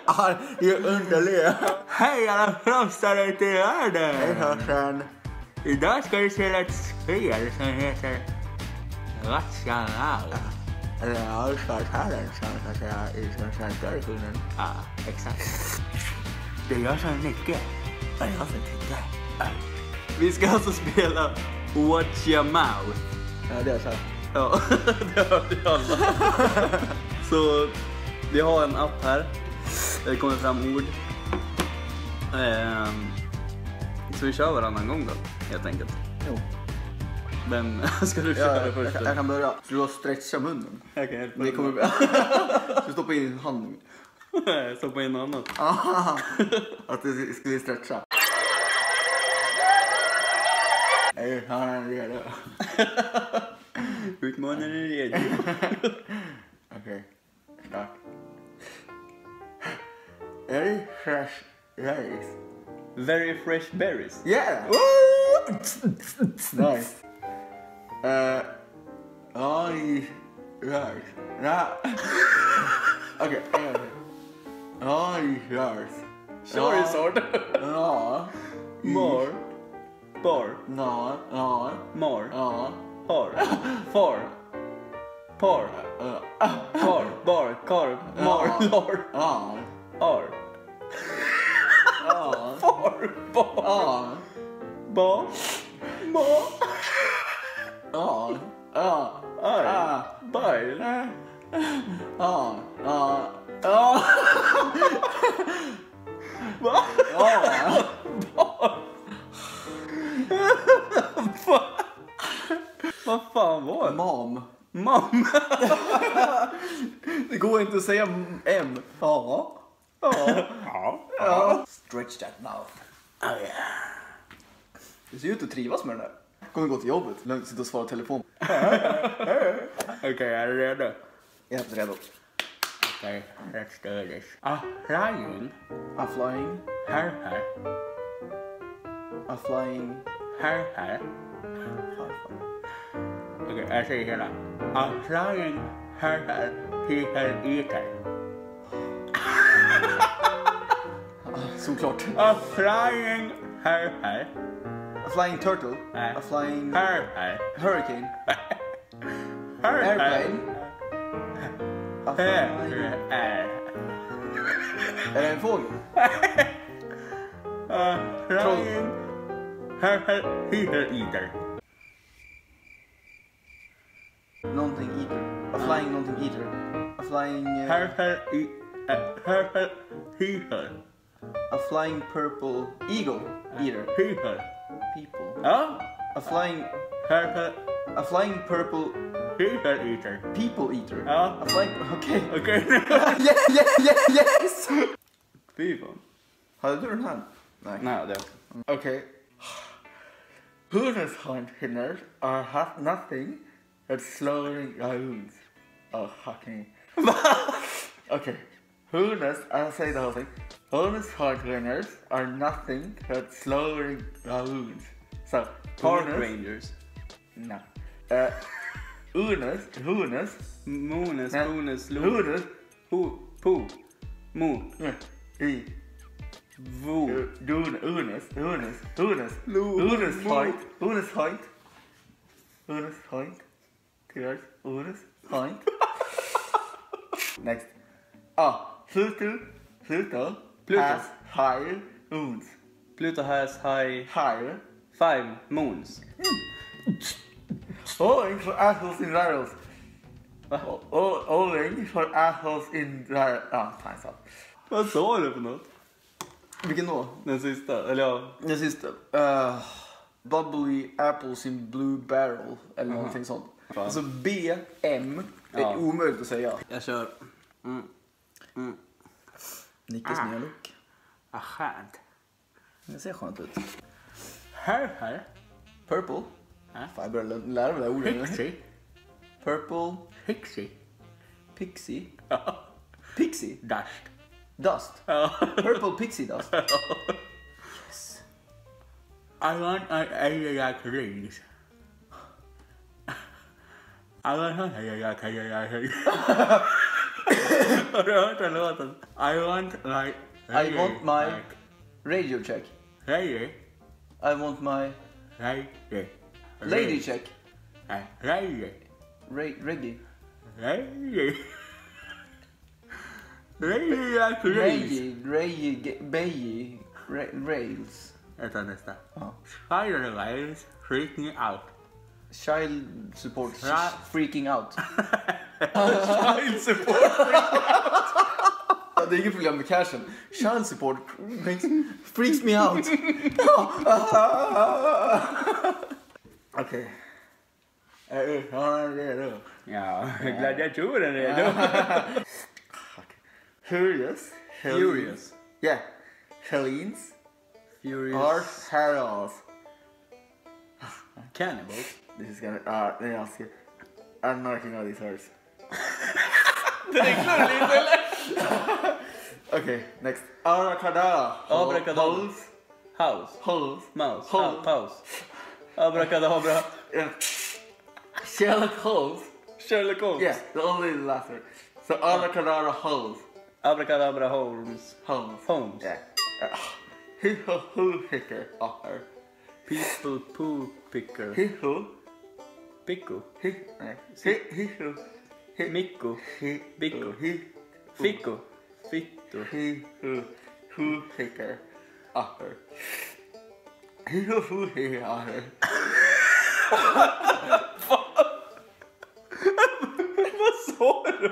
Han är underlig. Hej alla proffsare till världen! Hej hörseln. Idag ska vi spela ett spel som heter Rational. Eller Allstartaren som man säga i den svenska versionen. Ja, exakt. Det är jag som är Nicke. Vad är jag för titta? Vi ska alltså spela Watch Your Mouth. Ja, det är så. Ja, det hörde jag alla. Så vi har en app här. Det kommer fram ord. Så vi kör varannan gång då, helt enkelt. Jo. Men ska du köra först? Jag kan börja. Så du har stretcha munnen. Jag kan hjälpa Det dig. kommer... Du stoppar in handen. Stoppa in något annat. Aha. Att du skulle stretcha. Är han redo? Utmanaren är redo. Okej. Start. Very fresh berries. Very fresh berries. Yeah! Nice. Oj, rörs. Okej, oj, rörs. Charizard. Ja. More. Bar. Ja, ja, More. ja. Har. Far. Par. Par. Bar. Kar. Mar. Lar. Ja. Ar. Ja. Far. Bar. Ja. Ba. Ma. Ja. Ja. Ar. Bajl. Ja. Ja. Ja. Va? Ja. Vad fan var det? Mom. Mam. Det går inte att säga M. Ja. Ja. Ja. Stretch that mouth. Oh yeah. Du ser ut att trivas med den där. Kommer gå till jobbet. Lugnt sitta och svara telefon. Okej, jag är redo. Jag är redo. Okej, let's do this. A flying. A flying. Här. A flying. Här. Okej, jag säger hela. A flying här. People eater. Såklart. A flying här. A flying turtle. Nej. A flying Här. hurricane. Här. Airplane. A flying... Här. Är det en fågel? A flying här. People eater. Någonting eater. A flying någonting eater. A flying... Här. People. A flying purple eagle eater. People. People. Ja. A flying... Här. A flying purple People eater. people eater. Ja. A flying... Okej. Okej. Yes! Fy fan. Hade du den här? Nej. Nej, det. Okay. Who's hunters have nothing but slowing wounds. Oh, fucking. Okay. I'll say the whole thing. Who's hunters are nothing but slowing wounds. So, harness. Rangers. No. Unes. Mones, Nej. bonus, lo. Who's. Po. Mo. I. Vo. Unes height. Tears. Unes height. Next. Pluto Pluto. has higher wounds. Pluto has Higher. 5 moons. Orange for assholes in rattles. Va? Orange for assholes in rattles. Fan så. Vad sa du för något? Vilken då? Den sista, eller ja. Den sista. Bubbly apples in blue barrel. Eller någonting sånt. Fan. Alltså BM. Det är Ja. omöjligt att säga. Jag kör. Nickes nya look. Skönt. Det ser skönt ut. Här. Purple. Ja. Fan, jag börjar lära mig det ordet. Pixie. Purple. Pixie. Pixie. Ja. Pixie. Dust. Dust. Ja. Purple pixie dust. Yes. I want an area rings. I want an area rings. Har du hört den låten? I want my radio check. Reggae. I want my Reggae. lady check. Reggae. Reggae. Reggae. Rails. Vänta nästa. Ja. Spider rails freaking out. Child support freaking out. Child support. Det är inget problem med cashen. Child support freaks me out. Okej. Är du redo? Ja, gladiatoren är redo. Furious. Furious. Yeah. Helens. Furious. Or Heralds. Cannibals. This is gonna... nej, jag ska... I'm marking all these words. Okay, next. Abracadabra. Abracadabra. House. Holes. Mouse. Holes. Pause. Abracadabra. Yeah. Sherlock Holmes. Sherlock Holmes. Yeah, the only last word. So abracadabra holes. Abracadabra Holmes. Holmes. Holmes. Yeah. Who picker. People poo picker. Who. Pico. Who. Mikko. Bicko. Ficko. Fitto. Who picker. Who picker. Vad sa du?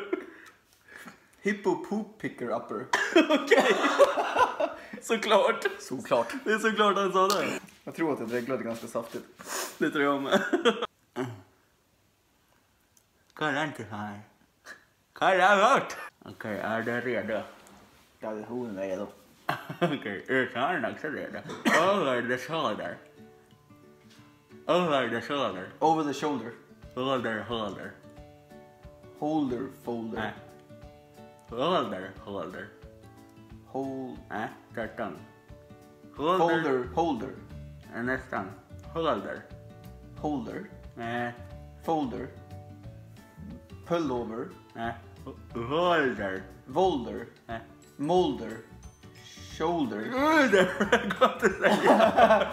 Hippo poop picker upper. Okej. Såklart. Såklart. Det är såklart han sa det. Jag tror att det reglade ganska saftigt. Det tror jag med. Kolla inte här. Kolla bort. Okej, är du redo? Ja, hon är redo. Okej, är han också redo? Over the shoulder. Over the shoulder. Over the shoulder. Holder. Holder, folder. Nej. Holder. Hold. Nej, tvärtom. Holder. Nästan. Holder. Nej. Folder. Pullover. Nej. Holder. Volder. Nej. Molder. Shoulder. Holder. Jag kan inte säga.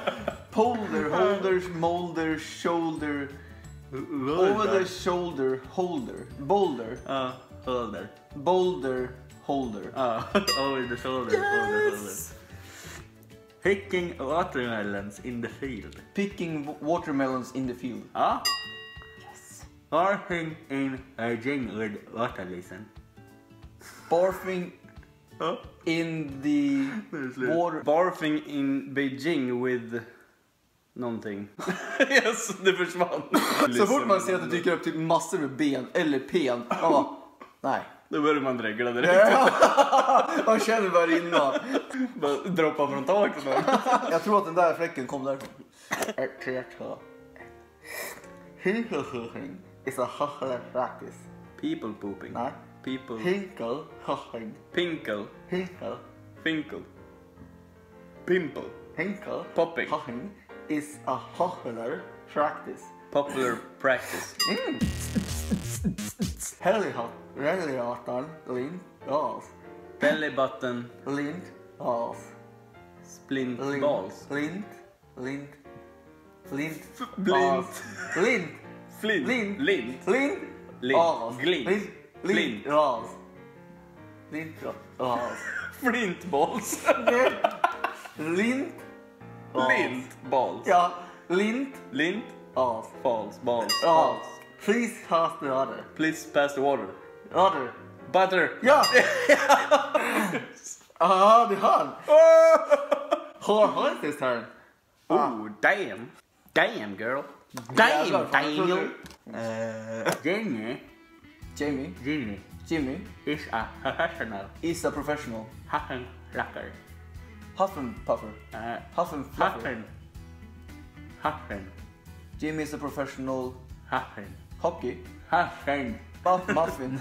Polder, holder, molder, shoulder. Over the shoulder, holder. Boulder. Ja, holder. Boulder, holder. Ja, over the shoulder. Yes! Picking watermelons in the field. Picking watermelons in the field. Ja. Yes. Barfing in Beijing with waterlisten. Barfing Ja. in the water. Barfing in Beijing with någonting. Yes, det försvann. Så fort man ser att det dyker upp typ massor med ben eller pen. Ja, nej. Då börjar man dregla direkt. Man känner bara innan. Bara droppa från taket. Jag tror att den där fläcken kom därifrån. Hinkle is a hustler practice. People pooping. Nej. People. Hinkle hustling. Pinkle. Hinkle. Finkle. Pimple. Hinkle Popping. hustling is a hustler practice. Popular practice. Helgatan, lint, gas. Belly button. Lint, gas. Splint Lint, balls. Blint. Blint. Gas. Lint. Flint. Lint. Lint. Lint. Lint. Gas. Glint. Lint. Flint. Gas. Lint. Gas. Flint balls. Lint. Gas. Lint balls. Ja. Lint. Lint. Gas. Balls. Balls. Ja. Balls. Please pass the other. Please pass the water. Other. Butter. Ja! Det är han. Har inte his turn. Oh, damn. Damn, girl. Damn, Daniel. Jimmy Jimmy is a professional. is a professional. Huffing lacker. Huff and puffer. Huff and fluffer. Huffing. Jimmy is a professional Huffing. hockey. Huffing. Muffin.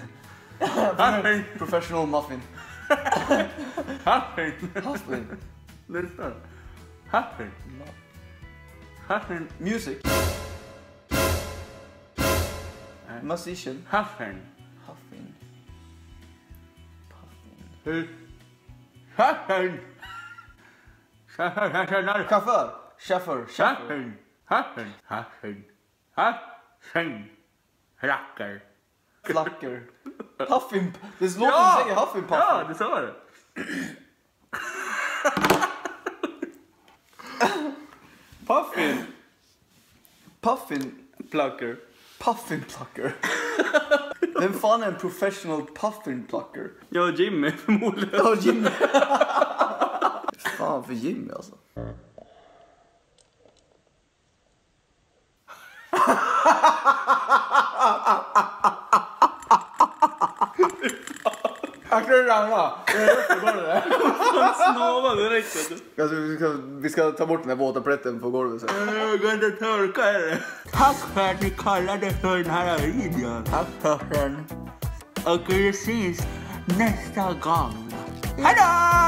Huffing. Professional muffin. Huffing. Huffin. Listen. Huffing. Huffing. Music. Musician. Huffing. Huffing. Chauffören. Chaufför. Rackar. Flacker. Huffin. Det låter som säger Huffin Puffin. Ja, det sa det. Puffin. Plucker. Puffin plucker. Vem fan är en professional puffin plucker? Ja, Jimmy förmodligen. Ja, Jimmy. Fan för Jimmy alltså. Jag kan ramla. Snava direkt. Alltså, vi ska ta bort den här våta plätten på golvet sen. Jag går inte torka det. Tack för att ni kallade för den här videon. Tack för den. Och vi syns nästa gång. Hejdå!